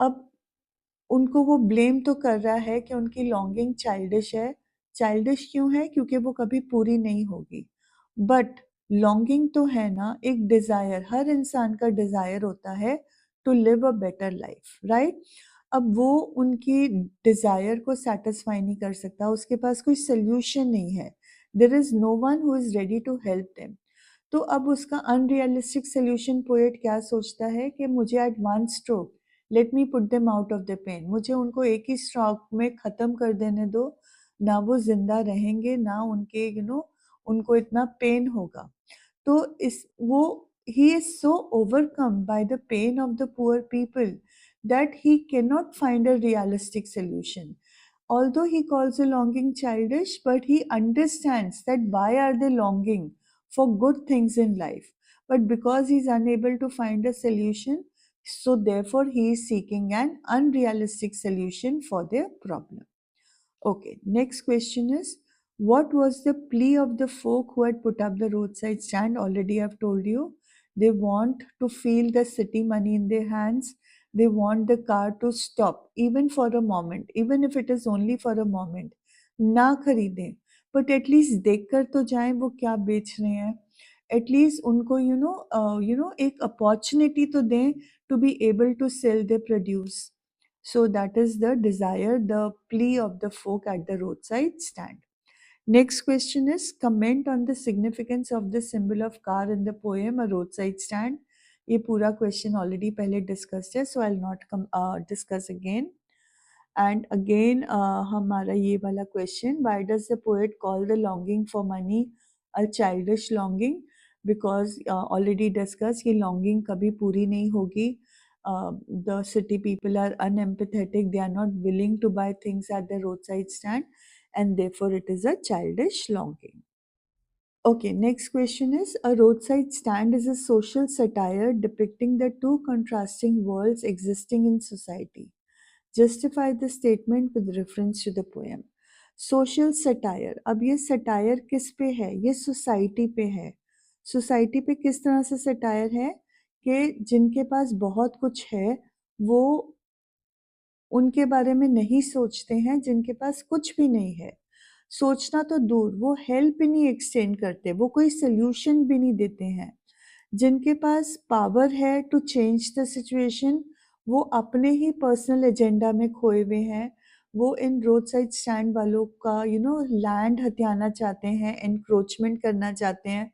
अब उनको वो blame तो कर रहा है कि उनकी longing childish है। चाइल्डिश क्यों है? क्योंकि वो कभी पूरी नहीं होगी। बट लॉन्गिंग तो है ना, एक डिज़ायर, हर इंसान का डिज़ायर होता है to live a better life, right? अब वो उनकी डिज़ायर को सैटिस्फाई नहीं कर सकता, उसके पास कोई सॉल्यूशन नहीं है। There is no one who is ready to help them. तो अब उसका अनरियलिस्टिक सॉल्यूशन पोएट क्या सोचता है कि मुझे at one stroke let me put them out of the pain, मुझे उनको एक ही स्ट्रोक में ख़त्म कर देने दो, ना वो ज़िंदा रहेंगे, ना उनके उनको इतना पेन होगा। तो इस वो he is so overcome by the pain of the poor people that he cannot find a realistic solution. Although he calls the longing childish, but he understands that why are they longing for good things in life. But because he is unable to find a solution, so therefore he is seeking an unrealistic solution for their problem. Okay, next question is, what was the plea of the folk who had put up the roadside stand? Already I've told you. They want to feel the city money in their hands. They want the car to stop, even for a moment, even if it is only for a moment. ना खरीदें, but at least देखकर तो जाएं वो क्या बेच रहे हैं। At least उनको एक opportunity तो दें to be able to sell their produce. So that is the desire, the plea of the folk at the roadside stand. Next question is, comment on the significance of the symbol of car in the poem A Roadside Stand. ये पूरा question already पहले discussed है, so I'll not discuss again. And again हमारा ये वाला question, why does the poet call the longing for money a childish longing? Because already discussed, ये longing कभी पूरी नहीं होगी. The city people are unempathetic, they are not willing to buy things at the roadside stand, and therefore it is a childish longing. Okay, next question is, a roadside stand is a social satire depicting the two contrasting worlds existing in society. Justify the statement with reference to the poem. Social satire, अब ये satire किस पे है? ये society पे है। Society पे किस तरह से सटायर है कि जिनके पास बहुत कुछ है वो उनके बारे में नहीं सोचते हैं, जिनके पास कुछ भी नहीं है। सोचना तो दूर, वो हेल्प भी नहीं एक्सटेंड करते, वो कोई सॉल्यूशन भी नहीं देते हैं। जिनके पास पावर है टू चेंज द सिचुएशन, वो अपने ही पर्सनल एजेंडा में खोए हुए हैं। वो इन रोड साइड स्टैंड वालों का लैंड हथियाना चाहते हैं, एनक्रोचमेंट करना चाहते हैं,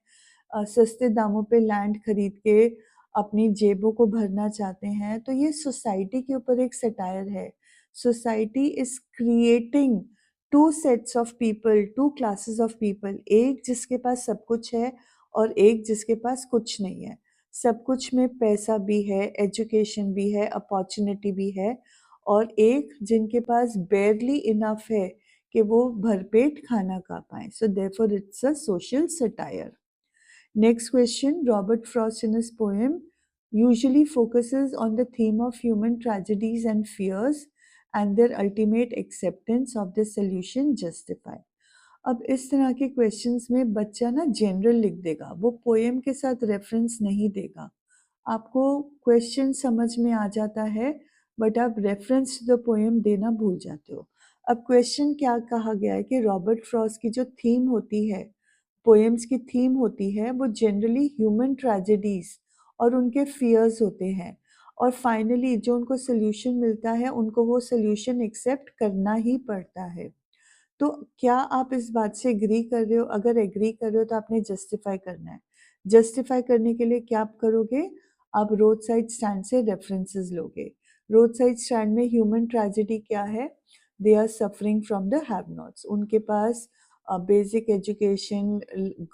सस्ते दामों पे लैंड खरीद के अपनी जेबों को भरना चाहते हैं। तो ये सोसाइटी के ऊपर एक सटायर है। Society is creating two sets of people, two classes of people, एक जिसके पास सब कुछ है और एक जिसके पास कुछ नहीं है। सब कुछ में पैसा भी है, एजुकेशन भी है, अपॉर्चुनिटी भी है, और एक जिनके पास बेयरली इनफ है कि वो भरपेट खाना खा पाएँ। So therefore it's a social satire. Next question, Robert Frost in his poem usually focuses on the theme of human tragedies and fears and their ultimate acceptance of the solution justify. अब इस तरह के questions में बच्चा ना general लिख देगा, वो पोएम के साथ रेफरेंस नहीं देगा। आपको क्वेश्चन समझ में आ जाता है बट आप रेफरेंस टू द पोएम देना भूल जाते हो। अब क्वेश्चन क्या कहा गया है कि रॉबर्ट फ्रॉस्ट की जो थीम होती है, पोएम्स की थीम होती है, वो जनरली ह्यूमन ट्रेजेडीज और उनके फियर्स होते हैं, और फाइनली जो उनको सोल्यूशन मिलता है उनको वो सोल्यूशन एक्सेप्ट करना ही पड़ता है। तो क्या आप इस बात से एग्री कर रहे हो? अगर एग्री कर रहे हो तो आपने जस्टिफाई करना है। जस्टिफाई करने के लिए क्या आप करोगे? आप रोड साइड स्टैंड से रेफरेंसेस लोगे। रोड साइड स्टैंड में ह्यूमन ट्रेजेडी क्या है? They are suffering from the have nots. उनके पास बेसिक एजुकेशन,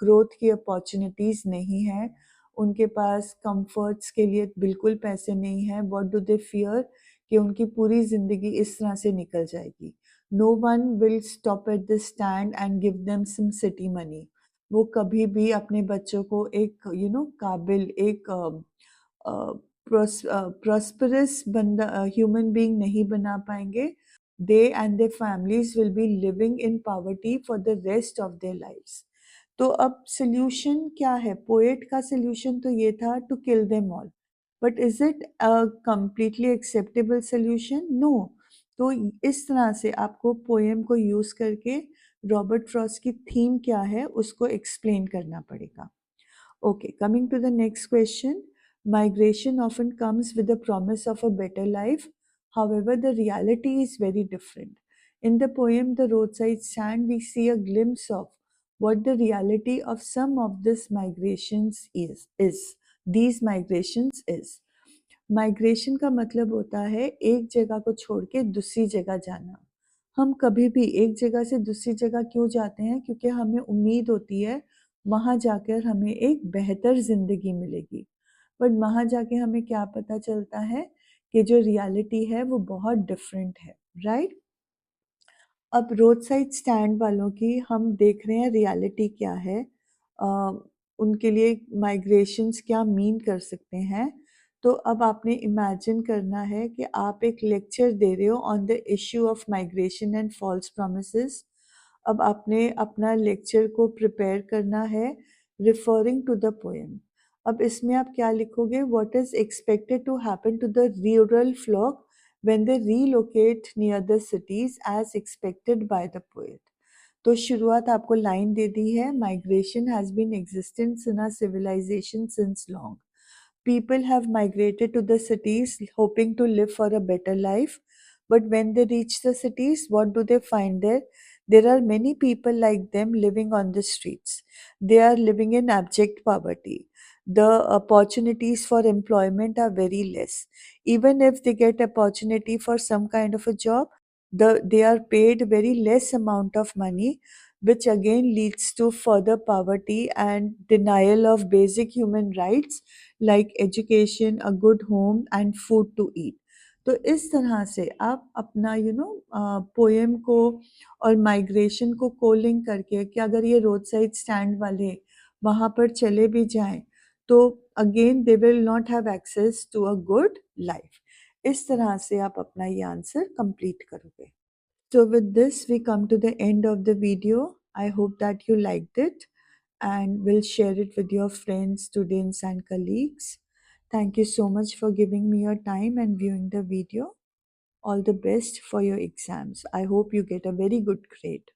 ग्रोथ की अपॉर्चुनिटीज नहीं है, उनके पास कंफर्ट्स के लिए बिल्कुल पैसे नहीं है। What do they fear? कि उनकी पूरी जिंदगी इस तरह से निकल जाएगी। No one will stop at the stand and give them some city money. वो कभी भी अपने बच्चों को एक काबिल, एक प्रॉस्परस बंदा, ह्यूमन बीइंग नहीं बना पाएंगे। They and their families will be living in poverty for the rest of their lives. तो अब सोल्यूशन क्या है? पोएट का सोल्यूशन तो ये था to kill them all, but is it a completely acceptable solution? No. तो इस तरह से आपको पोएम को यूज करके रॉबर्ट फ्रॉस्ट की थीम क्या है उसको एक्सप्लेन करना पड़ेगा। Okay, coming to the next question. Migration often comes with the promise of a better life. However, the reality is very different. In the poem The Roadside Stand, we see a glimpse of what the reality of some of this migrations is. These migrations is. Migration का मतलब होता है एक जगह को छोड़ के दूसरी जगह जाना। हम कभी भी एक जगह से दूसरी जगह क्यों जाते हैं? क्योंकि हमें उम्मीद होती है वहाँ जाकर हमें एक बेहतर ज़िंदगी मिलेगी। बट वहाँ जाके हमें क्या पता चलता है कि जो रियलिटी है वो बहुत डिफरेंट है, राइट? अब रोड साइड स्टैंड वालों की हम देख रहे हैं रियलिटी क्या है। अ, उनके लिए माइग्रेशंस क्या मीन कर सकते हैं। तो अब आपने इमेजिन करना है कि आप एक लेक्चर दे रहे हो on the issue of migration and false promises. अब आपने अपना लेक्चर को प्रिपेयर करना है रिफरिंग टू द पोएम। अब इसमें आप क्या लिखोगे? What is expected to happen to the rural flock when they relocate near the cities as expected by the poet. तो शुरुआत आपको लाइन दे दी है, migration has been existence in a civilization since long. People have migrated to the cities hoping to live for a better life, but when they reach the cities, what do they find there? There are many people like them living on the streets. They are living in abject poverty. The opportunities for employment are very less. Even if they get opportunity for some kind of a job, they are paid very less amount of money, which again leads to further poverty and denial of basic human rights like education, a good home and food to eat. तो इस तरह से आप अपना poem को और migration को calling करके कि अगर ये रोड साइड स्टैंड वाले वहाँ पर चले भी जाएं तो again they will not have access to a good life. इस तरह से आप अपना ये आंसर कंप्लीट करोगे। So with this, we come to the end of the video. I hope that you liked it and will share it with your friends, students and colleagues. Thank you so much for giving me your time and viewing the video. All the best for your exams. I hope you get a very good grade.